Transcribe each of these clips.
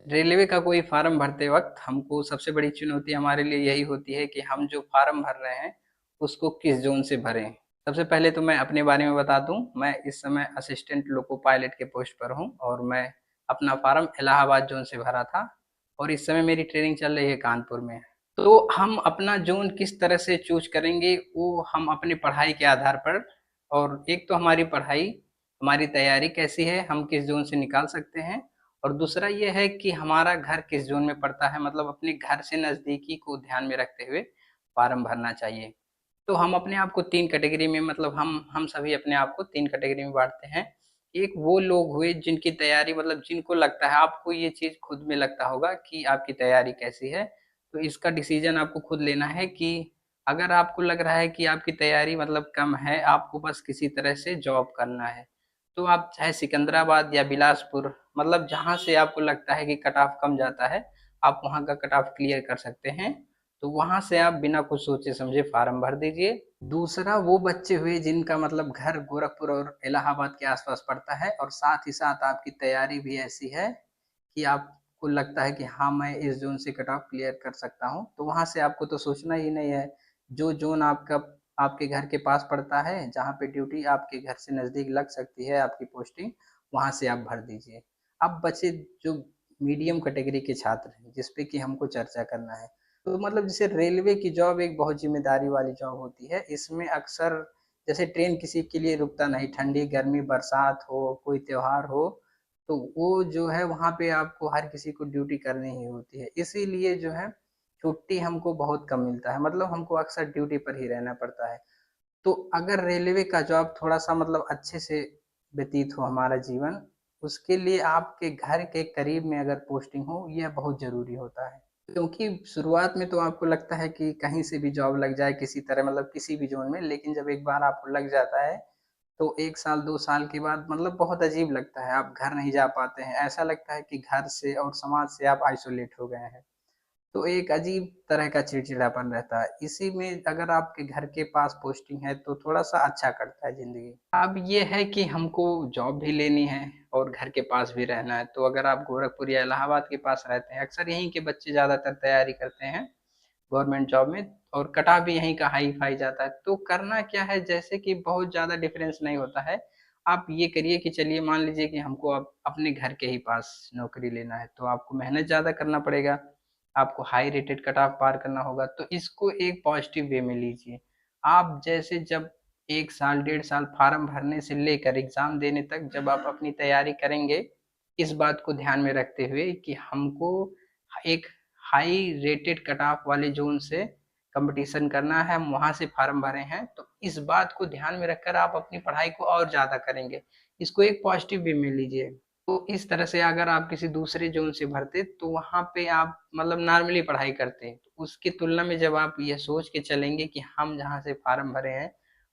Railway का कोई farm भरते वक़्त हमको सबसे बड़ी चुनौती हमारे लिए यही होती है कि हम जो फार्म भर रहे हैं, उसको किस ज़ोन से भरें। सबसे पहले तो मैं अपने बारे में बता दूँ, मैं इस समय असिस्टेंट लोको पायलट के पोस्ट पर हूँ और मैं अपना फार्म इलाहाबाद ज़ोन से भरा था और इस समय मेरी ट्रेनिंग चल रही है कानपुर में। तो हम अपना ज़ोन किस तरह से चूज़ करेंगे, वो हम अपनी पढ़ाई के आधार पर और एक तो हमारी पढ़ाई, हमारी तैयारी कैसी है, हम किस ज़ोन से निकाल सकते हैं और दूसरा ये है कि हमारा घर किस ज़ोन में पड़ता है, मतलब अपने घर से नज़दीकी को ध्यान में रखते हुए फ़ॉर्म भरना चाहिए। तो हम अपने आप को 3 कैटेगरी में, मतलब हम सभी अपने आप को 3 कैटेगरी में बाँटते हैं। एक वो लोग हुए जिनकी तैयारी, मतलब जिनको लगता है, आपको ये चीज़ खुद में लगता होगा कि आपकी तैयारी कैसी है, तो इसका डिसीज़न आपको खुद लेना है कि अगर आपको लग रहा है कि आपकी तैयारी मतलब कम है, आपको बस किसी तरह से जॉब करना है, तो आप चाहे सिकंदराबाद या बिलासपुर, मतलब जहाँ से आपको लगता है कि कट ऑफ कम जाता है, आप वहाँ का कट ऑफ क्लियर कर सकते हैं। तो वहाँ से आप बिना कुछ सोचे-समझे फ़ॉर्म भर दीजिए। दूसरा वो बच्चे हुए जिनका मतलब घर गोरखपुर और इलाहाबाद के आस-पास पड़ता है और साथ ही साथ आपकी तैयारी भी ऐसी है कि आपको लगता है कि हाँ, मैं इस ज़ोन से कट ऑफ क्लियर कर सकता हूँ, तो वहाँ से आपको तो सोचना ही नहीं है। जो ज़ोन आपका आपके घर के पास पड़ता है, जहाँ पे ड्यूटी आपके घर से नज़दीक लग सकती है आपकी पोस्टिंग, वहाँ से आप भर दीजिए। अब बचे जो मीडियम कैटेगरी के छात्र हैं, जिस पे कि हमको चर्चा करना है। तो मतलब जैसे रेलवे की जॉब एक बहुत ज़िम्मेदारी वाली जॉब होती है। इसमें अक्सर जैसे ट्रेन किसी के लिए रुकता नहीं, ठंडी, गर्मी, बरसात हो, कोई त्योहार हो, तो वो जो है वहाँ पे आपको हर किसी को ड्यूटी करनी ही होती है। इसीलिए जो है छुट्टी हमको बहुत कम मिलता है, मतलब हमको अक्सर ड्यूटी पर ही रहना पड़ता है। तो अगर रेलवे का जॉब थोड़ा-सा मतलब अच्छे से व्यतीत हो हमारा जीवन, उसके लिए आपके घर के करीब में अगर पोस्टिंग हो, यह बहुत ज़रूरी होता है। क्योंकि शुरुआत में तो आपको लगता है कि कहीं से भी जॉब लग जाए किसी तरह, मतलब किसी भी ज़ोन में, लेकिन जब एक बार आपको लग जाता है, तो 1 साल 2 साल के बाद मतलब बहुत अजीब लगता है, आप घर नहीं जा पाते हैं, ऐसा लगता है कि घर से और समाज से आप आइसोलेट हो गए हैं। तो एक अजीब तरह का चिड़चिड़ापन रहता है। इसी में अगर आपके घर के पास पोस्टिंग है तो थोड़ा-सा अच्छा कटता है ज़िंदगी। अब ये है कि हमको जॉब भी लेनी है और घर के पास भी रहना है। तो अगर आप गोरखपुर या इलाहाबाद के पास रहते हैं, अक्सर यहीं के बच्चे ज़्यादातर तैयारी करते हैं गवर्नमेंट जॉब में और कट ऑफ भी यहीं का हाई-फाई जाता है। तो करना क्या है, जैसे कि बहुत ज़्यादा डिफरेंस नहीं होता है। आप ये करिए कि चलिए मान लीजिए कि हमको अब अपने घर के ही पास नौकरी लेना है, तो आपको मेहनत ज़्यादा करना पड़ेगा। आपको हाई रेटेड कट ऑफ पार करना होगा, तो इसको एक पॉजिटिव वे में लीजिए। आप जैसे जब 1 साल, 1.5 साल फॉर्म भरने से लेकर एग्ज़ाम देने तक जब आप अपनी तैयारी करेंगे, इस बात को ध्यान में रखते हुए कि हमको एक हाई रेटेड कट ऑफ वाले ज़ोन से कॉम्पिटिशन करना है, हम वहाँ से फॉर्म भरे हैं, तो इस बात को ध्यान में रखकर आप अपनी पढ़ाई को और ज़्यादा करेंगे। इसको एक पॉजिटिव वे में लीजिए। तो इस तरह से अगर आप किसी दूसरे ज़ोन से भरते, तो वहाँ पे आप मतलब नॉर्मली पढ़ाई करते। तो उसकी तुलना में जब आप ये सोच के चलेंगे कि हम जहाँ से फ़ॉर्म भरे हैं,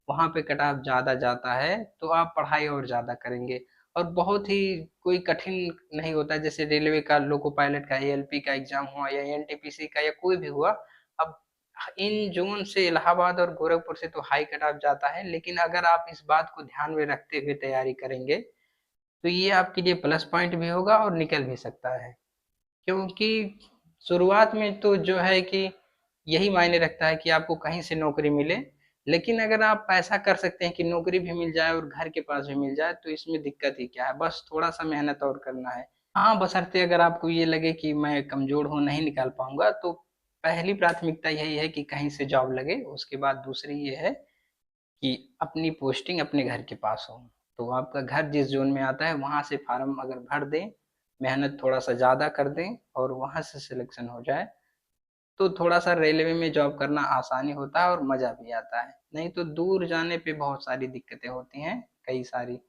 वहाँ पे कट ऑफ ज़्यादा जाता है, तो आप पढ़ाई और ज़्यादा करेंगे। और बहुत ही कोई कठिन नहीं होता है, जैसे रेलवे का लोको पायलट का एएलपी का एग्ज़ाम हुआ या एनटीपीसी का या कोई भी हुआ। अब इन ज़ोन से इलाहाबाद और गोरखपुर से तो हाई कट ऑफ जाता है, लेकिन अगर आप इस बात को ध्यान में रखते हुए तैयारी करेंगे, तो ये आपके लिए प्लस पॉइंट भी होगा और निकल भी सकता है। क्योंकि शुरुआत में तो जो है कि यही मायने रखता है कि आपको कहीं से नौकरी मिले, लेकिन अगर आप ऐसा कर सकते हैं कि नौकरी भी मिल जाए और घर के पास भी मिल जाए, तो इसमें दिक्कत ही क्या है, बस थोड़ा-सा मेहनत और करना है। हाँ, बशर्ते अगर आपको ये लगे कि मैं कमज़ोर हूँ, नहीं निकाल पाऊँगा, तो पहली प्राथमिकता यही है कि कहीं से जॉब लगे, उसके बाद दूसरी ये है कि अपनी पोस्टिंग अपने घर के पास हो। तो आपका घर जिस ज़ोन में आता है, वहाँ से फ़ॉर्म अगर भर दें, मेहनत थोड़ा-सा ज़्यादा कर दें और वहाँ से सिलेक्शन हो जाए, तो थोड़ा-सा रेलवे में जॉब करना आसानी होता है और मज़ा भी आता है। नहीं तो दूर जाने पे बहुत सारी दिक्कतें होती हैं, कई सारी।